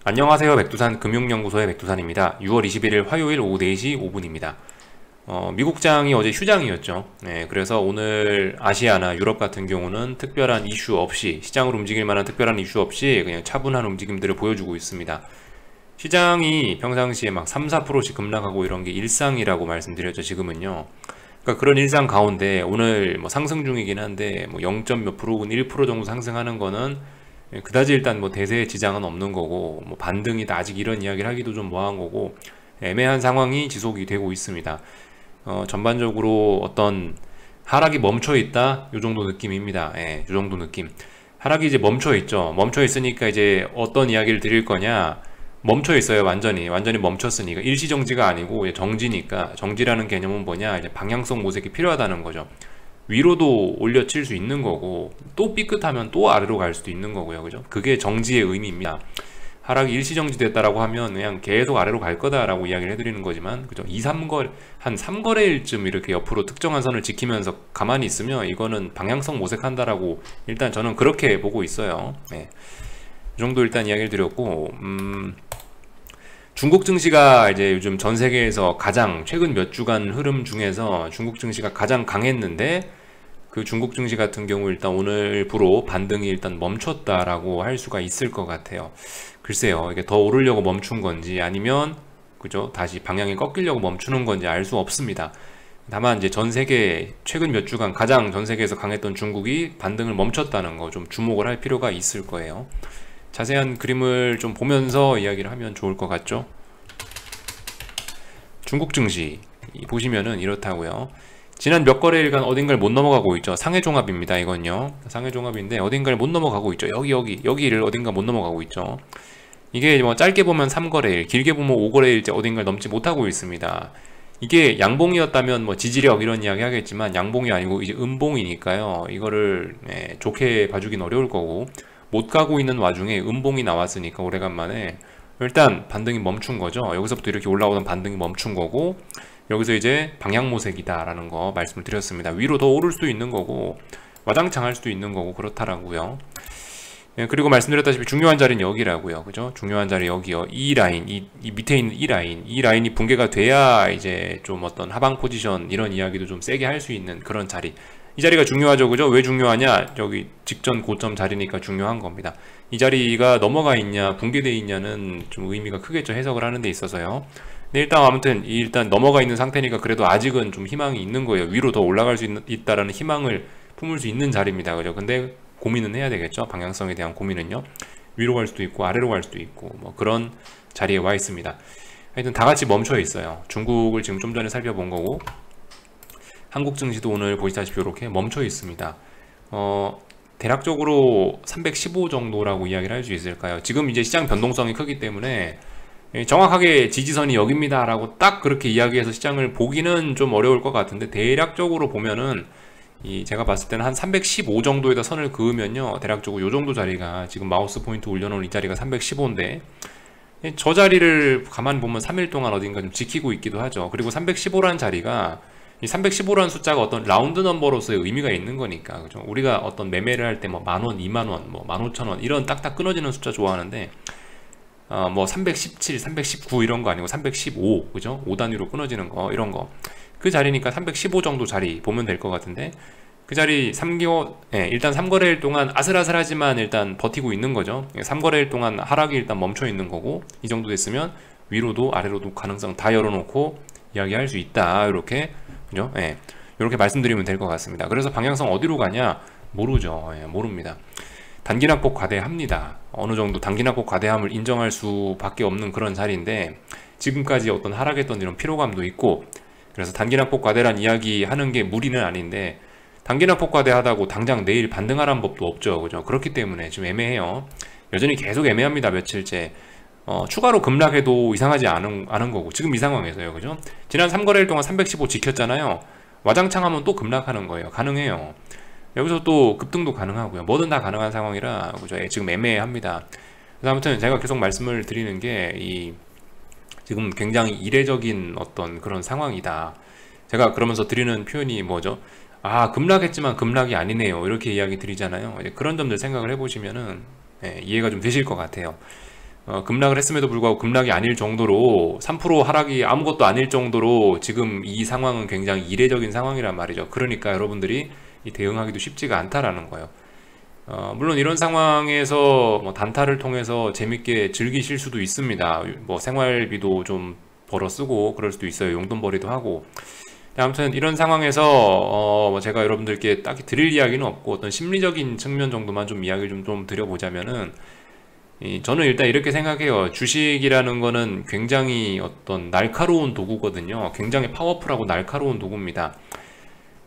안녕하세요. 백두산 금융연구소의 백두산입니다. 6월 21일 화요일 오후 4시 5분입니다. 미국장이 어제 휴장이었죠. 네, 그래서 오늘 아시아나 유럽 같은 경우는 특별한 이슈 없이, 시장을 움직일 만한 특별한 이슈 없이 그냥 차분한 움직임들을 보여주고 있습니다. 시장이 평상시에 막 3, 4%씩 급락하고 이런 게 일상이라고 말씀드렸죠, 지금은요. 그러니까 그런 일상 가운데 오늘 뭐 상승 중이긴 한데 뭐 0. 몇 프로군 1% 정도 상승하는 거는 그다지 일단 뭐 대세에 지장은 없는 거고, 뭐 반등이다 아직 이런 이야기를 하기도 좀 뭐한 거고, 애매한 상황이 지속이 되고 있습니다. 전반적으로 어떤 하락이 멈춰 있다 요 정도 느낌입니다. 요 정도 느낌. 하락이 이제 멈춰 있죠. 멈춰 있으니까 이제 어떤 이야기를 드릴 거냐, 멈춰 있어요. 완전히 멈췄으니까 일시정지가 아니고 정지니까. 정지라는 개념은 뭐냐, 이제 방향성 모색이 필요하다는 거죠. 위로도 올려칠 수 있는 거고, 또 삐끗하면 또 아래로 갈 수도 있는 거고요. 그죠? 그게 정지의 의미입니다. 하락이 일시정지 됐다라고 하면 그냥 계속 아래로 갈 거다라고 이야기를 해드리는 거지만, 그죠? 한 3거래일쯤 이렇게 옆으로 특정한 선을 지키면서 가만히 있으면 이거는 방향성 모색한다라고 일단 저는 그렇게 보고 있어요. 네. 이 정도 일단 이야기를 드렸고, 중국 증시가 이제 요즘 전 세계에서 가장 최근 몇 주간 흐름 중에서 중국 증시가 가장 강했는데, 그 중국 증시 같은 경우 일단 오늘부로 반등이 일단 멈췄다라고 할 수가 있을 것 같아요. 글쎄요, 이게 더 오르려고 멈춘 건지 아니면 그죠, 다시 방향이 꺾이려고 멈추는 건지 알 수 없습니다. 다만 이제 전 세계 최근 몇 주간 가장 전 세계에서 강했던 중국이 반등을 멈췄다는 거 좀 주목을 할 필요가 있을 거예요. 자세한 그림을 좀 보면서 이야기를 하면 좋을 것 같죠. 중국 증시 보시면은 이렇다고요. 지난 몇 거래일간 어딘가를 못 넘어가고 있죠. 상해종합입니다. 이건요. 상해종합인데 어딘가를 못 넘어가고 있죠. 여기를 어딘가 못 넘어가고 있죠. 이게 뭐 짧게 보면 3거래일, 길게 보면 5거래일째 어딘가를 넘지 못하고 있습니다. 이게 양봉이었다면 뭐 지지력 이런 이야기 하겠지만, 양봉이 아니고 이제 음봉이니까요. 이거를 좋게 봐주긴 어려울 거고, 못 가고 있는 와중에 음봉이 나왔으니까 오래간만에 일단 반등이 멈춘 거죠. 여기서부터 이렇게 올라오던 반등이 멈춘 거고, 여기서 이제 방향 모색이다 라는 거 말씀을 드렸습니다. 위로 더 오를 수도 있는 거고 와장창 할 수도 있는 거고 그렇다라고요. 그리고 말씀드렸다시피 중요한 자리는 여기라고요. 그죠? 중요한 자리 여기요. 이 라인, 이 밑에 있는 이 라인이 붕괴가 돼야 이제 좀 어떤 하방 포지션 이런 이야기도 좀 세게 할 수 있는 그런 자리. 이 자리가 중요하죠. 그죠? 왜 중요하냐? 여기 직전 고점 자리니까 중요한 겁니다. 이 자리가 넘어가 있냐, 붕괴되어 있냐는 좀 의미가 크겠죠. 해석을 하는 데 있어서요. 근데 일단 아무튼 일단 넘어가 있는 상태니까 그래도 아직은 좀 희망이 있는 거예요. 위로 더 올라갈 수 있다라는 희망을 품을 수 있는 자리입니다. 그죠? 근데 고민은 해야 되겠죠. 방향성에 대한 고민은요. 위로 갈 수도 있고 아래로 갈 수도 있고 뭐 그런 자리에 와 있습니다. 하여튼 다 같이 멈춰 있어요. 중국을 지금 좀 전에 살펴본 거고, 한국 증시도 오늘 보시다시피 이렇게 멈춰 있습니다. 대략적으로 315 정도라고 이야기를 할 수 있을까요? 지금 이제 시장 변동성이 크기 때문에 정확하게 지지선이 여기입니다 라고 딱 그렇게 이야기해서 시장을 보기는 좀 어려울 것 같은데, 대략적으로 보면은 제가 봤을 때는 한 315 정도에다 선을 그으면요, 대략적으로 요 정도 자리가, 지금 마우스 포인트 올려놓은 이 자리가 315인데 저 자리를 가만 보면 3일 동안 어딘가 좀 지키고 있기도 하죠. 그리고 315라는 자리가, 이 315라는 숫자가 어떤 라운드 넘버로서의 의미가 있는 거니까, 그죠? 우리가 어떤 매매를 할 때 뭐 10,000원, 20,000원, 뭐 15,000원 이런 딱딱 끊어지는 숫자 좋아하는데, 뭐 317, 319 이런 거 아니고 315, 그죠? 5단위로 끊어지는 거, 이런 거. 그 자리니까 315 정도 자리 보면 될 것 같은데, 그 자리 일단 3거래일 동안 아슬아슬하지만 일단 버티고 있는 거죠. 3거래일 동안 하락이 일단 멈춰 있는 거고, 이 정도 됐으면 위로도 아래로도 가능성 다 열어놓고 이야기할 수 있다. 이렇게, 그죠? 이렇게 말씀드리면 될 것 같습니다. 그래서 방향성 어디로 가냐? 모르죠. 모릅니다. 단기낙폭 과대합니다. 어느 정도 단기낙폭 과대함을 인정할 수밖에 없는 그런 자리인데, 지금까지 어떤 하락했던 이런 피로감도 있고, 그래서 단기낙폭 과대란 이야기 하는 게 무리는 아닌데, 단기낙폭 과대하다고 당장 내일 반등하라는 법도 없죠. 그죠? 그렇기 때문에 지금 애매해요. 여전히 계속 애매합니다. 며칠째. 추가로 급락해도 이상하지 않은 거고, 지금 이 상황에서요. 그죠? 지난 3거래일 동안 315 지켰잖아요. 와장창 하면 또 급락하는 거예요. 가능해요. 여기서 또 급등도 가능하고요. 뭐든 다 가능한 상황이라, 그죠? 지금 애매합니다. 그래서 아무튼 제가 계속 말씀을 드리는 게, 지금 굉장히 이례적인 어떤 그런 상황이다. 제가 그러면서 드리는 표현이 뭐죠? 급락했지만 급락이 아니네요. 이렇게 이야기 드리잖아요. 그런 점들 생각을 해보시면은 이해가 좀 되실 것 같아요. 급락을 했음에도 불구하고 급락이 아닐 정도로 3% 하락이 아무것도 아닐 정도로 지금 이 상황은 굉장히 이례적인 상황이란 말이죠. 그러니까 여러분들이 이 대응하기도 쉽지가 않다라는 거예요. 물론 이런 상황에서 뭐 단타를 통해서 재밌게 즐기실 수도 있습니다. 뭐 생활비도 좀 벌어 쓰고 그럴 수도 있어요. 용돈벌이도 하고. 아무튼 이런 상황에서 뭐 제가 여러분들께 딱히 드릴 이야기는 없고 어떤 심리적인 측면 정도만 좀 이야기를 좀 드려보자면은, 저는 일단 이렇게 생각해요. 주식이라는 거는 굉장히 어떤 날카로운 도구거든요. 굉장히 파워풀하고 날카로운 도구입니다.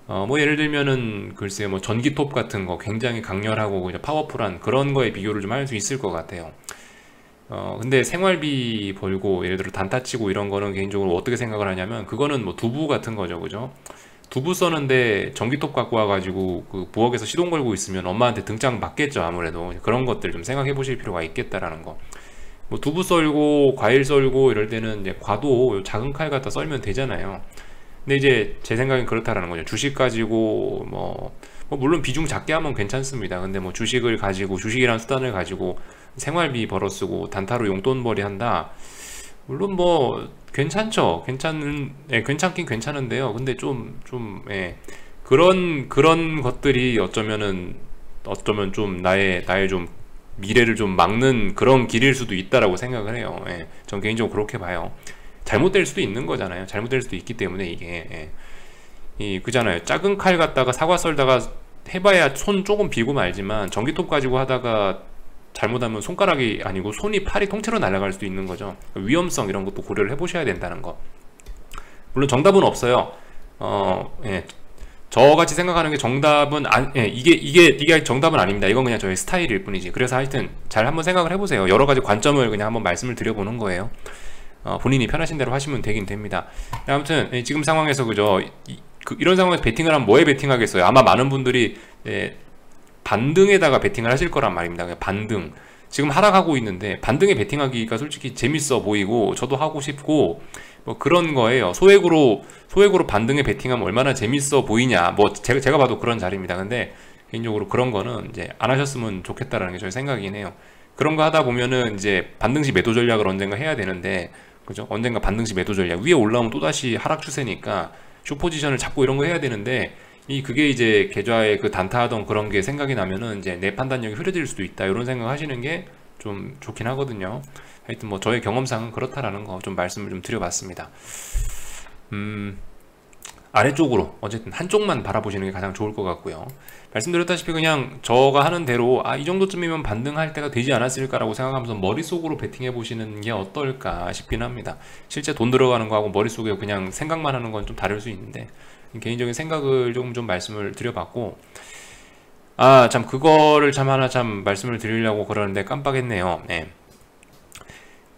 뭐 예를 들면은 글쎄요, 뭐 전기톱 같은 거 굉장히 강렬하고 파워풀한 그런 거에 비교를 좀 할 수 있을 것 같아요. 근데 생활비 벌고 예를 들어 단타 치고 이런 거는 개인적으로 어떻게 생각을 하냐면, 그거는 뭐 두부 같은 거죠, 그죠? 두부 써는데 전기톱 갖고 와가지고 그 부엌에서 시동 걸고 있으면 엄마한테 등짝 맞겠죠. 아무래도 그런 것들 좀 생각해 보실 필요가 있겠다라는 거. 뭐 두부 썰고 과일 썰고 이럴 때는 이제 과도 작은 칼 갖다 썰면 되잖아요. 근데 이제 제 생각엔 그렇다라는 거죠. 주식 가지고 뭐 물론 비중 작게 하면 괜찮습니다. 근데 뭐 주식을 가지고, 주식이라는 수단을 가지고 생활비 벌어 쓰고 단타로 용돈벌이 한다. 물론 뭐 괜찮죠. 괜찮긴 괜찮은데요. 근데 예. 그런 것들이 어쩌면 좀 나의 좀 미래를 좀 막는 그런 길일 수도 있다라고 생각을 해요. 예. 전 개인적으로 그렇게 봐요. 잘못될 수도 있는 거잖아요. 잘못될 수도 있기 때문에 이게, 그잖아요. 작은 칼 갖다가 사과 썰다가 해봐야 손 조금 비고 말지만, 전기톱 가지고 하다가 잘못하면 손가락이 아니고 팔이 통째로 날아갈 수도 있는 거죠. 위험성 이런 것도 고려를 해보셔야 된다는 거. 물론 정답은 없어요. 예. 저같이 생각하는 게 정답은 이게 정답은 아닙니다. 이건 그냥 저의 스타일일 뿐이지. 그래서 하여튼 잘 한번 생각을 해보세요. 여러 가지 관점을 그냥 한번 말씀을 드려보는 거예요. 본인이 편하신 대로 하시면 되긴 됩니다. 아무튼 지금 상황에서 그죠? 이런 상황에서 베팅을 하면 뭐에 베팅하겠어요? 아마 많은 분들이 반등에다가 베팅을 하실 거란 말입니다. 반등. 지금 하락하고 있는데 반등에 베팅하기가 솔직히 재밌어 보이고 저도 하고 싶고 뭐 그런 거예요. 소액으로 반등에 베팅하면 얼마나 재밌어 보이냐. 뭐 제가 봐도 그런 자리입니다. 근데 개인적으로 그런 거는 이제 안 하셨으면 좋겠다라는 게 저의 생각이긴 해요. 그런 거 하다 보면은 이제 반등시 매도 전략을 언젠가 해야 되는데, 그죠? 언젠가 반등시 매도 전략 위에 올라오면 또다시 하락 추세니까 숏포지션을 잡고 이런 거 해야 되는데, 그게 이제 계좌에 그 단타하던 그런 게 생각이 나면은 이제 내 판단력이 흐려질 수도 있다, 이런 생각 하시는 게 좀 좋긴 하거든요. 하여튼 뭐 저의 경험상은 그렇다라는 거 좀 말씀을 좀 드려봤습니다. 아래쪽으로 어쨌든 한쪽만 바라보시는 게 가장 좋을 것 같고요. 말씀드렸다시피 그냥 저가 하는 대로 이 정도쯤이면 반등할 때가 되지 않았을까라고 생각하면서 머릿속으로 베팅해 보시는 게 어떨까 싶긴 합니다. 실제 돈 들어가는 거하고 머릿속에 그냥 생각만 하는 건 좀 다를 수 있는데, 개인적인 생각을 좀 말씀을 드려봤고, 참 그거를 하나 말씀을 드리려고 그러는데 깜빡했네요. 네.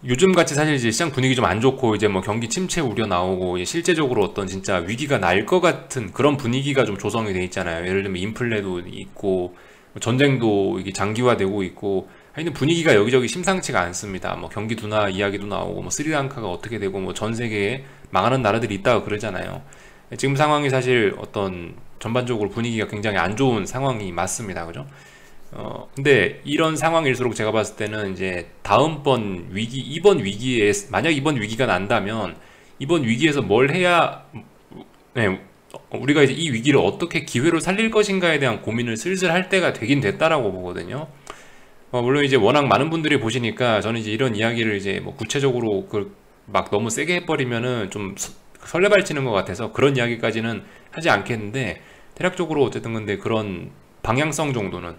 요즘 같이 사실 이제 시장 분위기 좀 안 좋고 이제 뭐 경기 침체 우려 나오고 실제적으로 어떤 진짜 위기가 날 것 같은 그런 분위기가 좀 조성이 돼 있잖아요. 예를 들면 인플레도 있고 전쟁도 이게 장기화되고 있고, 하여튼 분위기가 여기저기 심상치가 않습니다. 뭐 경기 둔화 이야기도 나오고 뭐 스리랑카가 어떻게 되고 뭐 전 세계에 망하는 나라들이 있다고 그러잖아요. 지금 상황이 사실 어떤 전반적으로 분위기가 굉장히 안 좋은 상황이 맞습니다. 그죠? 근데 이런 상황일수록 제가 봤을 때는 이제 다음번 위기, 이번 위기에, 만약 이번 위기가 난다면 이번 위기에서 뭘 해야, 우리가 이제 이 위기를 어떻게 기회로 살릴 것인가에 대한 고민을 슬슬 할 때가 되긴 됐다라고 보거든요. 물론 이제 워낙 많은 분들이 보시니까 저는 이제 이런 이야기를 이제 뭐 구체적으로 막 너무 세게 해버리면은 좀 설레발치는 것 같아서 그런 이야기까지는 하지 않겠는데, 대략적으로 어쨌든 근데 그런 방향성 정도는,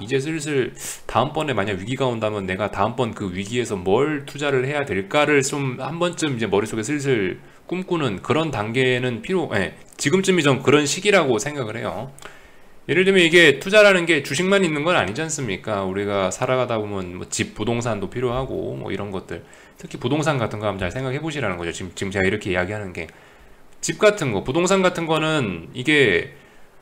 이제 슬슬 다음번에 만약 위기가 온다면 내가 다음번 그 위기에서 뭘 투자를 해야 될까를 좀 한 번쯤 이제 머릿속에 슬슬 꿈꾸는 그런 단계는 지금쯤이 좀 그런 시기라고 생각을 해요. 예를 들면 이게 투자라는 게 주식만 있는 건 아니지 않습니까? 우리가 살아가다 보면 뭐 집, 부동산도 필요하고 뭐 이런 것들, 특히 부동산 같은 거 한번 잘 생각해 보시라는 거죠. 지금 제가 이렇게 이야기하는 게, 집 같은 거, 부동산 같은 거는 이게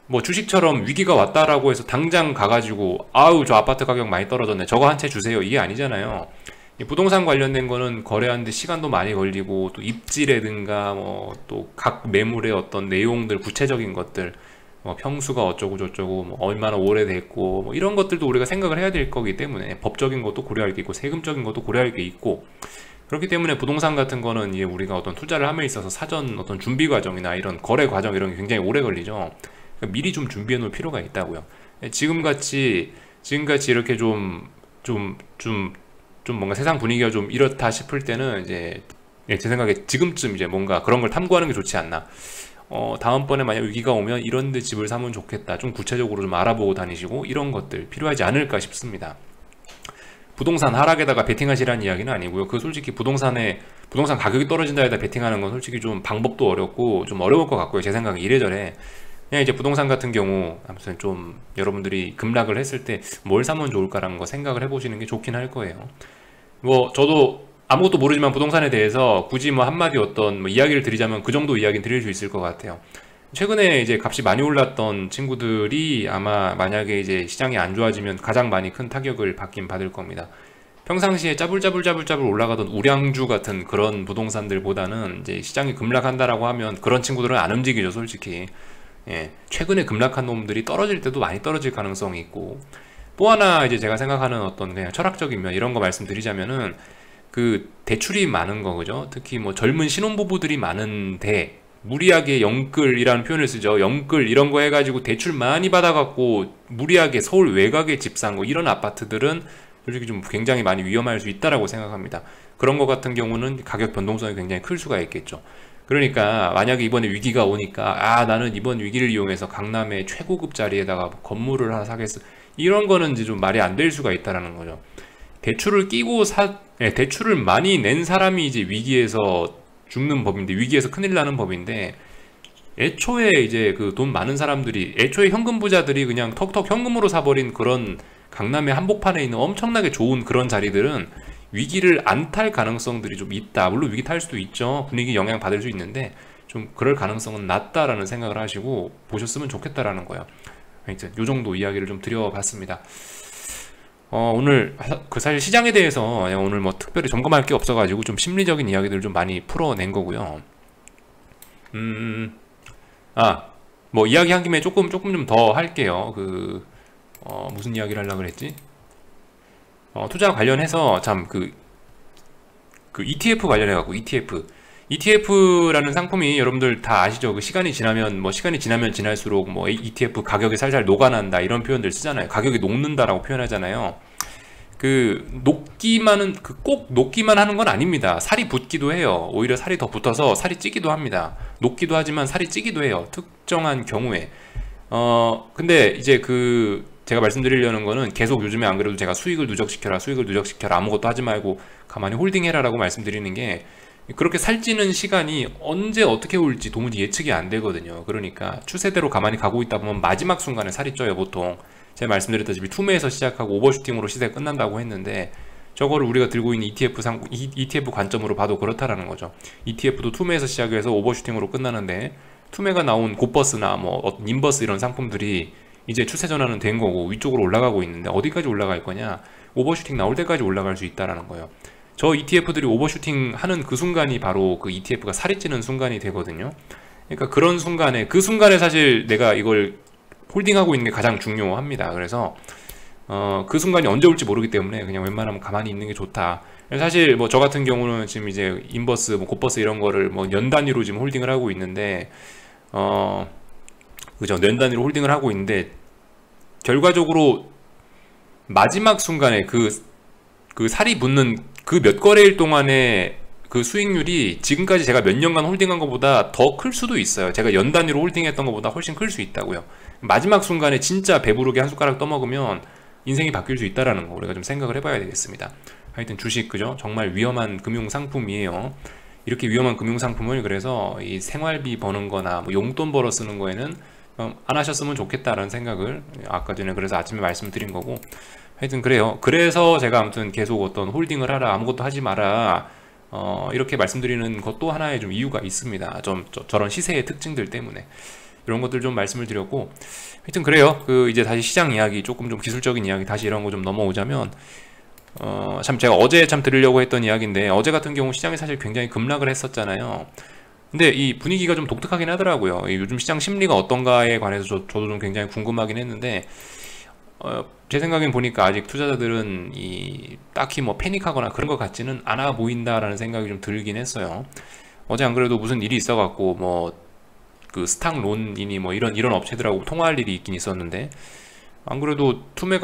뭐 주식처럼 위기가 왔다라고 해서 당장 가가지고 저 아파트 가격 많이 떨어졌네, 저거 한 채 주세요, 이게 아니잖아요. 이 부동산 관련된 거는 거래하는데 시간도 많이 걸리고 또 입지라든가 뭐 또 각 매물의 어떤 내용들, 구체적인 것들, 뭐 평수가 어쩌고 저쩌고 뭐 얼마나 오래됐고 뭐 이런 것들도 우리가 생각을 해야 될 거기 때문에 법적인 것도 고려할 게 있고 세금적인 것도 고려할 게 있고 그렇기 때문에 부동산 같은 거는 이제 우리가 어떤 투자를 함에 있어서 사전 어떤 준비 과정이나 이런 거래 과정 이런 게 굉장히 오래 걸리죠. 그러니까 미리 좀 준비해 놓을 필요가 있다고요. 지금같이 이렇게 좀 뭔가 세상 분위기가 좀 이렇다 싶을 때는 이제 제 생각에 지금쯤 이제 뭔가 그런 걸 탐구하는 게 좋지 않나. 다음번에 만약 위기가 오면 이런 데 집을 사면 좋겠다. 좀 구체적으로 좀 알아보고 다니시고 이런 것들 필요하지 않을까 싶습니다. 부동산 하락에다가 베팅하시라는 이야기는 아니고요. 그 솔직히 부동산 가격이 떨어진다 해다 베팅하는 건 솔직히 좀 방법도 어렵고 좀 어려울 것 같고요. 제 생각에 이래저래. 그냥 이제 부동산 같은 경우 아무튼 좀 여러분들이 급락을 했을 때 뭘 사면 좋을까라는 거 생각을 해보시는 게 좋긴 할 거예요. 뭐 저도 아무것도 모르지만 부동산에 대해서 굳이 뭐 한마디 어떤 뭐 이야기를 드리자면 그 정도 이야기는 드릴 수 있을 것 같아요. 최근에 이제 값이 많이 올랐던 친구들이 아마 만약에 이제 시장이 안 좋아지면 가장 많이 큰 타격을 받긴 받을 겁니다. 평상시에 짜불짜불 올라가던 우량주 같은 그런 부동산들보다는 이제 시장이 급락한다라고 하면 그런 친구들은 안 움직이죠, 솔직히. 예, 최근에 급락한 놈들이 떨어질 때도 많이 떨어질 가능성이 있고 또 하나 이제 제가 생각하는 어떤 그냥 철학적인 면 이런 거 말씀드리자면은 그 대출이 많은 거 그죠? 특히 뭐 젊은 신혼부부들이 많은데 무리하게 영끌이라는 표현을 쓰죠. 영끌 이런 거 해가지고 대출 많이 받아갖고 무리하게 서울 외곽에 집 산 거 이런 아파트들은 솔직히 좀 굉장히 많이 위험할 수 있다라고 생각합니다. 그런 거 같은 경우는 가격 변동성이 굉장히 클 수가 있겠죠. 그러니까 만약에 이번에 위기가 오니까 나는 이번 위기를 이용해서 강남의 최고급 자리에다가 건물을 하나 사겠어. 이런 거는 이제 좀 말이 안 될 수가 있다라는 거죠. 대출을 많이 낸 사람이 이제 위기에서 죽는 법인데 위기에서 큰일 나는 법인데 애초에 이제 그 돈 많은 사람들이 애초에 현금 부자들이 그냥 턱턱 현금으로 사버린 그런 강남의 한복판에 있는 엄청나게 좋은 그런 자리들은 위기를 안 탈 가능성들이 좀 있다. 물론 위기 탈 수도 있죠. 분위기 영향 받을 수 있는데 좀 그럴 가능성은 낮다라는 생각을 하시고 보셨으면 좋겠다라는 거예요. 하여튼 요 정도 이야기를 좀 드려봤습니다. 오늘 그 사실 시장에 대해서 오늘 뭐 특별히 점검할 게 없어가지고 좀 심리적인 이야기들을 좀 많이 풀어낸 거고요. 뭐 이야기한 김에 조금 좀 더 할게요. 무슨 이야기를 하려고 그랬지? 투자 관련해서 참 그 ETF 관련해갖고 ETF라는 상품이 여러분들 다 아시죠? 그 시간이 지나면 지날수록 뭐 ETF 가격이 살살 녹아난다 이런 표현들 쓰잖아요. 가격이 녹는다라고 표현하잖아요. 꼭 녹기만 하는 건 아닙니다. 살이 붙기도 해요. 오히려 살이 더 붙어서 살이 찌기도 합니다. 녹기도 하지만 살이 찌기도 해요. 특정한 경우에. 근데 이제 제가 말씀드리려는 거는 계속 요즘에 안 그래도 제가 수익을 누적시켜라 아무것도 하지 말고 가만히 홀딩해라 라고 말씀드리는 게 그렇게 살찌는 시간이 언제 어떻게 올지 도무지 예측이 안 되거든요. 그러니까 추세대로 가만히 가고 있다 보면 마지막 순간에 살이 쪄요. 보통 제가 말씀드렸다시피 투매에서 시작하고 오버슈팅으로 시세가 끝난다고 했는데 저거를 우리가 들고 있는 ETF 관점으로 봐도 그렇다라는 거죠. ETF도 투매에서 시작해서 오버슈팅으로 끝나는데 투매가 나온 곧버스나 뭐 인버스 이런 상품들이 이제 추세 전환은 된 거고 위쪽으로 올라가고 있는데 어디까지 올라갈 거냐? 오버슈팅 나올 때까지 올라갈 수 있다라는 거예요. 저 ETF들이 오버슈팅 하는 그 순간이 바로 그 ETF가 살이 찌는 순간이 되거든요. 그러니까 그 순간에 사실 내가 이걸 홀딩하고 있는 게 가장 중요합니다. 그래서 그 순간이 언제 올지 모르기 때문에 그냥 웬만하면 가만히 있는 게 좋다. 사실 뭐 저 같은 경우는 지금 이제 인버스, 뭐 곧버스 이런 거를 뭐 년 단위로 지금 홀딩을 하고 있는데 그죠? 년 단위로 홀딩을 하고 있는데 결과적으로 마지막 순간에 그 살이 붙는 그 몇 거래일 동안에 그 수익률이 지금까지 제가 몇 년간 홀딩한 것보다 더 클 수도 있어요. 제가 연 단위로 홀딩했던 것보다 훨씬 클 수 있다고요. 마지막 순간에 진짜 배부르게 한 숟가락 떠먹으면 인생이 바뀔 수 있다라는 거 우리가 좀 생각을 해봐야 되겠습니다. 하여튼 주식 그죠? 정말 위험한 금융 상품이에요. 이렇게 위험한 금융 상품을 그래서 이 생활비 버는 거나 뭐 용돈 벌어 쓰는 거에는 안 하셨으면 좋겠다라는 생각을 아까 전에 그래서 아침에 말씀드린 거고 하여튼 그래요. 그래서 제가 아무튼 계속 어떤 홀딩을 하라 아무것도 하지 마라 이렇게 말씀드리는 것도 하나의 좀 이유가 있습니다. 저런 시세의 특징들 때문에 이런 것들 좀 말씀을 드렸고 하여튼 그래요. 이제 다시 시장 이야기 조금 좀 기술적인 이야기 다시 이런 거 좀 넘어오자면 참 제가 어제 참 드리려고 했던 이야기인데 어제 같은 경우 시장이 사실 굉장히 급락을 했었잖아요. 근데 이 분위기가 좀 독특하긴 하더라고요. 이 요즘 시장 심리가 어떤가에 관해서 저도 좀 굉장히 궁금하긴 했는데, 제 생각엔 보니까 아직 투자자들은 딱히 뭐 패닉하거나 그런 것 같지는 않아 보인다라는 생각이 좀 들긴 했어요. 어제 안 그래도 무슨 일이 있어갖고 뭐 그 스탁론이니 뭐 이런 업체들하고 통화할 일이 있긴 있었는데, 안 그래도 투매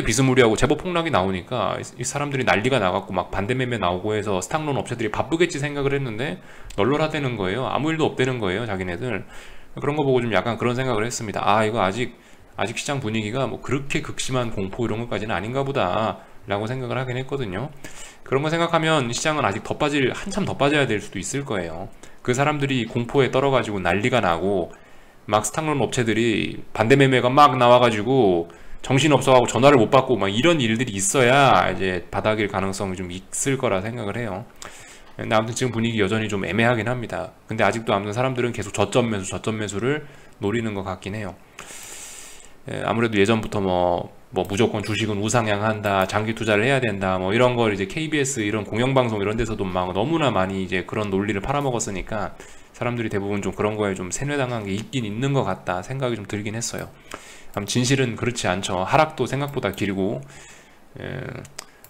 비스무리하고 제법 폭락이 나오니까 이 사람들이 난리가 나갖고 막 반대 매매 나오고 해서 스탁론 업체들이 바쁘겠지 생각을 했는데 널널하다는 거예요. 아무 일도 없다는 거예요, 자기네들. 그런 거 보고 좀 약간 그런 생각을 했습니다. 아, 이거 아직 시장 분위기가 뭐 그렇게 극심한 공포 이런 것까지는 아닌가 보다 라고 생각을 하긴 했거든요. 그런 거 생각하면 시장은 아직 한참 더 빠져야 될 수도 있을 거예요. 그 사람들이 공포에 떨어가지고 난리가 나고 막 스탁론 업체들이 반대 매매가 막 나와가지고 정신없어가고 전화를 못 받고 막 이런 일들이 있어야 이제 바닥일 가능성이 좀 있을 거라 생각을 해요. 근데 아무튼 지금 분위기 여전히 좀 애매하긴 합니다. 근데 아직도 아무튼 사람들은 계속 저점 매수를 노리는 것 같긴 해요. 아무래도 예전부터 뭐 무조건 주식은 우상향한다, 장기 투자를 해야 된다, 뭐 이런 걸 이제 KBS 이런 공영방송 이런 데서도 막 너무나 많이 이제 그런 논리를 팔아먹었으니까 사람들이 대부분 좀 그런 거에 좀 세뇌당한 게 있긴 있는 것 같다 생각이 좀 들긴 했어요. 진실은 그렇지 않죠. 하락도 생각보다 길고,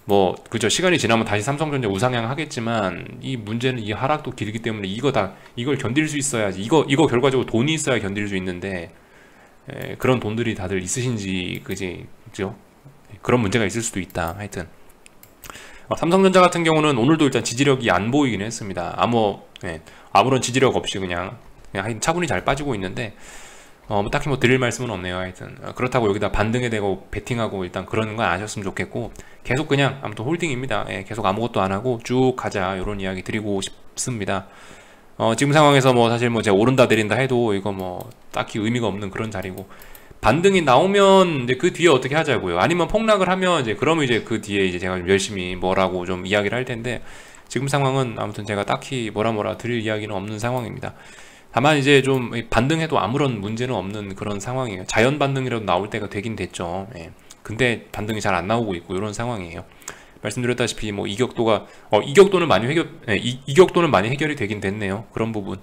뭐 그죠. 시간이 지나면 다시 삼성전자 우상향 하겠지만 이 문제는 이 하락도 길기 때문에 이걸 견딜 수 있어야지. 이거 결과적으로 돈이 있어야 견딜 수 있는데, 그런 돈들이 다들 있으신지 그죠? 그런 문제가 있을 수도 있다. 하여튼 삼성전자 같은 경우는 오늘도 일단 지지력이 안 보이긴 했습니다. 아무런 지지력 없이 그냥 하여튼 차분히 잘 빠지고 있는데, 뭐 딱히 뭐 드릴 말씀은 없네요. 하여튼 그렇다고 여기다 반등에 대고 베팅하고 일단 그러는 건 안 하셨으면 좋겠고, 계속 그냥 아무튼 홀딩입니다. 계속 아무것도 안 하고 쭉 가자, 이런 이야기 드리고 싶습니다. 지금 상황에서 뭐 사실 뭐 제가 오른다 내린다 해도 이거 뭐 딱히 의미가 없는 그런 자리고, 반등이 나오면 이제 그 뒤에 어떻게 하자고요. 아니면 폭락을 하면 그러면 그 뒤에 이제 제가 좀 열심히 뭐라고 좀 이야기를 할 텐데, 지금 상황은 아무튼 제가 딱히 뭐라 드릴 이야기는 없는 상황입니다. 다만 이제 좀 반등해도 아무런 문제는 없는 그런 상황이에요. 자연 반등이라도 나올 때가 되긴 됐죠. 근데 반등이 잘 안 나오고 있고 이런 상황이에요. 말씀드렸다시피 뭐 이격도는 많이 해결이 되긴 됐네요. 그런 부분.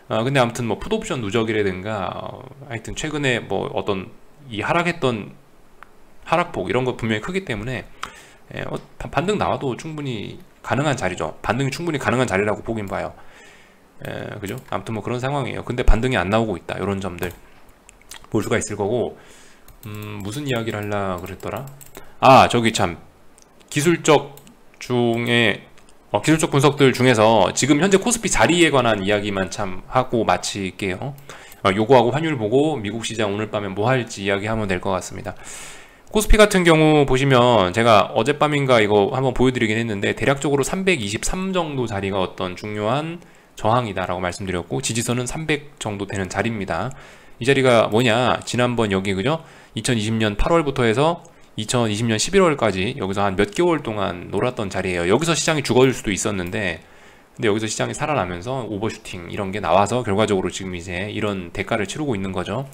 근데 아무튼 뭐 풋옵션 누적이라든가 하여튼 최근에 뭐 어떤 이 하락했던 하락폭 이런 거 분명히 크기 때문에 반등 나와도 충분히 가능한 자리죠. 반등이 충분히 가능한 자리라고 보긴 봐요. 그죠? 아무튼 뭐 그런 상황이에요. 근데 반등이 안 나오고 있다. 이런 점들 볼 수가 있을 거고, 무슨 이야기를 하려 그랬더라? 저기 참 기술적 분석들 중에서 지금 현재 코스피 자리에 관한 이야기만 참 하고 마칠게요. 요거하고 환율 보고 미국 시장 오늘 밤에 뭐 할지 이야기하면 될 것 같습니다. 코스피 같은 경우 보시면 제가 어젯밤인가 이거 한번 보여드리긴 했는데, 대략적으로 323 정도 자리가 어떤 중요한 저항이다라고 말씀드렸고, 지지선은 300 정도 되는 자리입니다. 이 자리가 뭐냐, 지난번 여기 그죠? 2020년 8월부터 해서 2020년 11월까지 여기서 한 몇 개월 동안 놀았던 자리예요. 여기서 시장이 죽어질 수도 있었는데, 근데 여기서 시장이 살아나면서 오버슈팅 이런 게 나와서 결과적으로 지금 이제 이런 대가를 치르고 있는 거죠.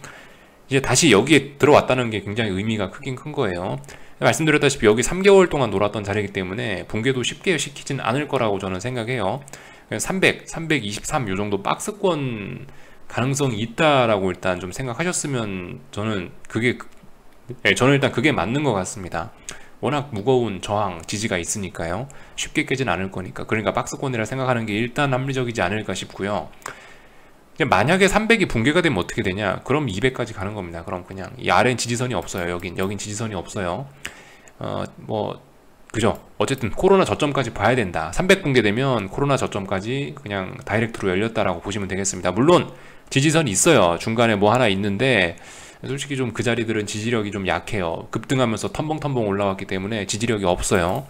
이제 다시 여기에 들어왔다는 게 굉장히 의미가 크긴 큰 거예요. 말씀드렸다시피 여기 3개월 동안 놀았던 자리이기 때문에 붕괴도 쉽게 시키진 않을 거라고 저는 생각해요. 300, 323 요 정도 박스권 가능성이 있다라고 일단 좀 생각하셨으면 저는 일단 그게 맞는 것 같습니다. 워낙 무거운 저항, 지지가 있으니까요. 쉽게 깨진 않을 거니까. 그러니까 박스권이라 생각하는 게 일단 합리적이지 않을까 싶고요. 만약에 300이 붕괴가 되면 어떻게 되냐? 그럼 200까지 가는 겁니다. 그럼 그냥 이 아래는 지지선이 없어요. 여긴 지지선이 없어요. 그죠? 어쨌든 코로나 저점까지 봐야 된다. 300 붕괴되면 코로나 저점까지 그냥 다이렉트로 열렸다라고 보시면 되겠습니다. 물론 지지선이 있어요. 중간에 뭐 하나 있는데 솔직히 좀 그 자리들은 지지력이 좀 약해요. 급등하면서 텀벙텀벙 올라왔기 때문에 지지력이 없어요.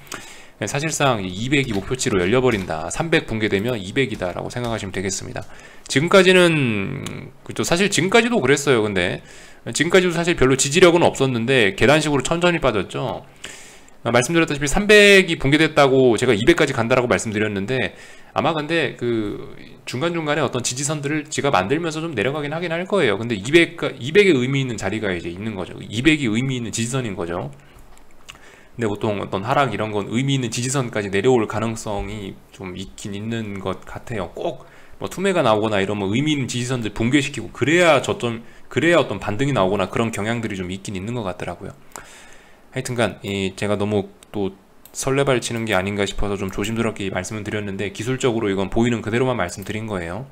사실상 200이 목표치로 열려버린다. 300 붕괴되면 200이다 라고 생각하시면 되겠습니다. 지금까지는 그렇죠. 사실 지금까지도 그랬어요. 근데 지금까지도 사실 별로 지지력은 없었는데 계단식으로 천천히 빠졌죠. 말씀드렸다시피 300이 붕괴됐다고 제가 200까지 간다라고 말씀드렸는데, 아마 근데 그 중간중간에 어떤 지지선들을 제가 만들면서 좀 내려가긴 하긴 할 거예요. 근데 200의 의미 있는 자리가 이제 있는 거죠. 200이 의미 있는 지지선인 거죠. 근데 보통 어떤 하락 이런 건 의미 있는 지지선까지 내려올 가능성이 좀 있긴 있는 것 같아요. 꼭 투매가 나오거나 이러면 의미 있는 지지선들 붕괴시키고 그래야 그래야 어떤 반등이 나오거나 그런 경향들이 좀 있긴 있는 것 같더라고요. 하여튼간 제가 너무 또 설레발 치는 게 아닌가 싶어서 좀 조심스럽게 말씀을 드렸는데, 기술적으로 이건 보이는 그대로만 말씀드린 거예요.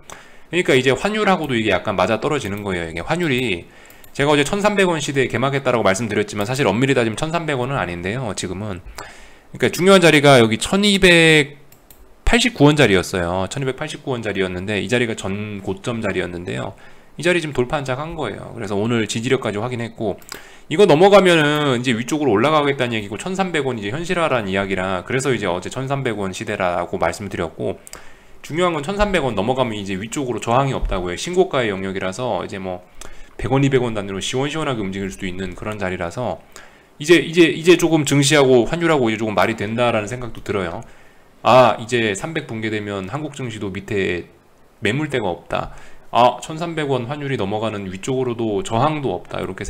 그러니까 이제 환율하고도 이게 약간 맞아 떨어지는 거예요. 이게 환율이 제가 어제 1300원 시대에 개막했다라고 말씀드렸지만 사실 엄밀히 따지면 1300원은 아닌데요, 지금은. 그러니까 중요한 자리가 여기 1289원 자리였어요. 1289원 자리였는데 이 자리가 전 고점 자리였는데요. 이 자리 지금 돌파 한작한 거예요. 그래서 오늘 지지력까지 확인했고, 이거 넘어가면은 이제 위쪽으로 올라가겠다는 얘기고 1300원 이제 현실화라는 이야기라, 그래서 이제 어제 1300원 시대라고 말씀드렸고, 중요한 건 1300원 넘어가면 이제 위쪽으로 저항이 없다고요. 신고가의 영역이라서 이제 뭐 100원 200원 단위로 시원시원하게 움직일 수도 있는 그런 자리라서 이제 조금 증시하고 환율하고 이제 조금 말이 된다라는 생각도 들어요. 아, 이제 300 붕괴되면 한국 증시도 밑에 매물대가 없다. 아, 1300원 환율이 넘어가는 위쪽으로도 저항도 없다. 이렇게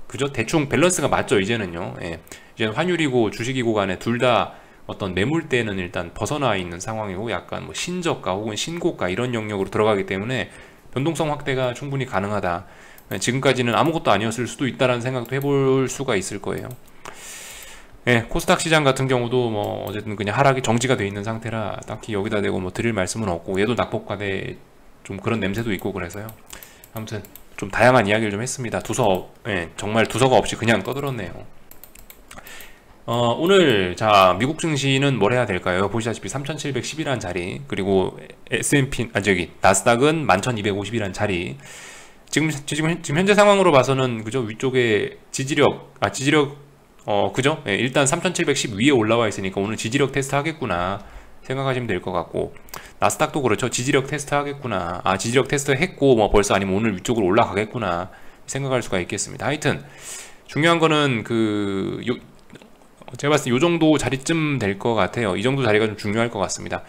그죠? 대충 밸런스가 맞죠, 이제는요. 예. 이제 환율이고 주식이고 간에 둘 다 어떤 매물대는 일단 벗어나 있는 상황이고, 약간 뭐 신저가 혹은 신고가 이런 영역으로 들어가기 때문에 변동성 확대가 충분히 가능하다. 지금까지는 아무것도 아니었을 수도 있다라는 생각도 해볼 수가 있을 거예요. 예, 코스닥 시장 같은 경우도 뭐 어쨌든 그냥 하락이 정지가 돼 있는 상태라 딱히 여기다 대고 뭐 드릴 말씀은 없고, 얘도 낙폭과대 좀 그런 냄새도 있고, 그래서요. 아무튼 좀 다양한 이야기를 좀 했습니다. 정말 두서가 없이 그냥 떠들었네요. 오늘 자 미국 증시는 뭘 해야 될까요? 보시다시피 3710이라는 자리, 그리고 나스닥은 11250이라는 자리. 지금 현재 상황으로 봐서는 그죠, 위쪽에 그죠? 예, 일단 3710 위에 올라와 있으니까 오늘 지지력 테스트 하겠구나 생각하시면 될 것 같고, 나스닥도 그렇죠. 지지력 테스트 하겠구나. 아, 지지력 테스트 했고 뭐 벌써 아니면 오늘 위쪽으로 올라가겠구나 생각할 수가 있겠습니다. 하여튼 중요한 거는 제가 봤을 때 요 정도 자리쯤 될 것 같아요. 이 정도 자리가 좀 중요할 것 같습니다.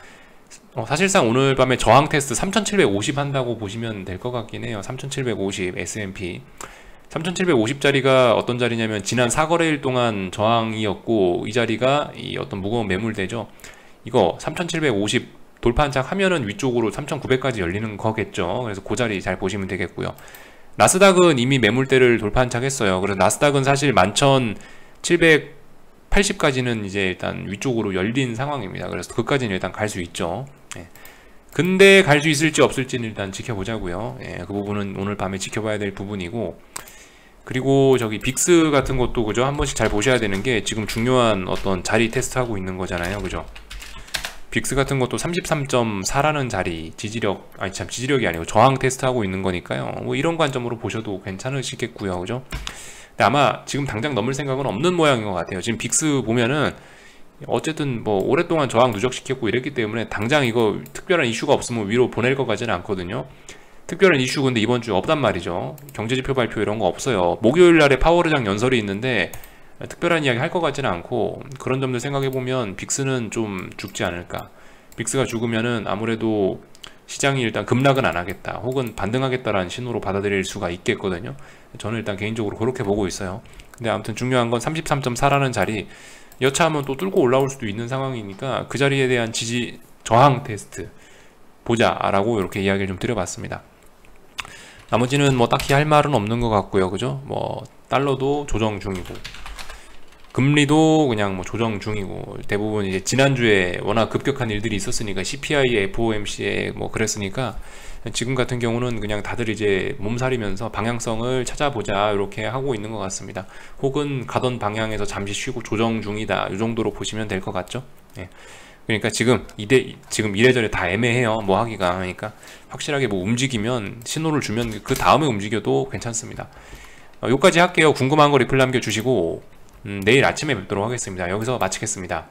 사실상 오늘 밤에 저항 테스트 3750 한다고 보시면 될 것 같긴 해요. 3750 S&P 3750자리가 어떤 자리냐면 지난 4거래일 동안 저항이었고, 이 자리가 어떤 무거운 매물대죠. 이거 3750 돌파 한착 하면은 위쪽으로 3900까지 열리는 거겠죠. 그래서 그 자리 잘 보시면 되겠고요. 나스닥은 이미 매물대를 돌파 한착 했어요. 그래서 나스닥은 사실 11780까지는 이제 일단 위쪽으로 열린 상황입니다. 그래서 그까지는 일단 갈 수 있죠. 예. 근데 갈 수 있을지 없을지는 일단 지켜보자고요. 예, 그 부분은 오늘 밤에 지켜봐야 될 부분이고, 그리고 저기 빅스 같은 것도 그죠, 한 번씩 잘 보셔야 되는 게 지금 중요한 어떤 자리 테스트 하고 있는 거잖아요, 그죠? 빅스 같은 것도 33.4라는 자리 지지력이 아니고 저항 테스트 하고 있는 거니까요. 뭐 이런 관점으로 보셔도 괜찮으시겠고요, 그죠? 근데 아마 지금 당장 넘을 생각은 없는 모양인 것 같아요. 지금 빅스 보면은 어쨌든 뭐 오랫동안 저항 누적시켰고 이랬기 때문에 당장 이거 특별한 이슈가 없으면 위로 보낼 것 같지는 않거든요. 특별한 이슈 근데 이번 주 없단 말이죠. 경제지표 발표 이런 거 없어요. 목요일 날에 파월의장 연설이 있는데 특별한 이야기 할 것 같지는 않고, 그런 점들 생각해보면 빅스는 좀 죽지 않을까. 빅스가 죽으면은 아무래도 시장이 일단 급락은 안 하겠다 혹은 반등하겠다라는 신호로 받아들일 수가 있겠거든요. 저는 일단 개인적으로 그렇게 보고 있어요. 근데 아무튼 중요한 건 33.4라는 자리 여차하면 또 뚫고 올라올 수도 있는 상황이니까 그 자리에 대한 저항 테스트 보자라고 이렇게 이야기를 좀 드려봤습니다. 나머지는 뭐 딱히 할 말은 없는 것 같고요, 그죠? 뭐 달러도 조정 중이고, 금리도 그냥 뭐 조정 중이고, 대부분 이제 지난주에 워낙 급격한 일들이 있었으니까 CPI에 FOMC에 뭐 그랬으니까 지금 같은 경우는 그냥 다들 이제 몸살이면서 방향성을 찾아보자 이렇게 하고 있는 것 같습니다. 혹은 가던 방향에서 잠시 쉬고 조정 중이다, 이 정도로 보시면 될 것 같죠. 예. 그러니까 지금 이래저래 다 애매해요, 뭐 하기가. 그러니까 확실하게 뭐 움직이면 신호를 주면 그 다음에 움직여도 괜찮습니다. 여기까지 할게요. 궁금한 거 리플 남겨주시고 내일 아침에 뵙도록 하겠습니다. 여기서 마치겠습니다.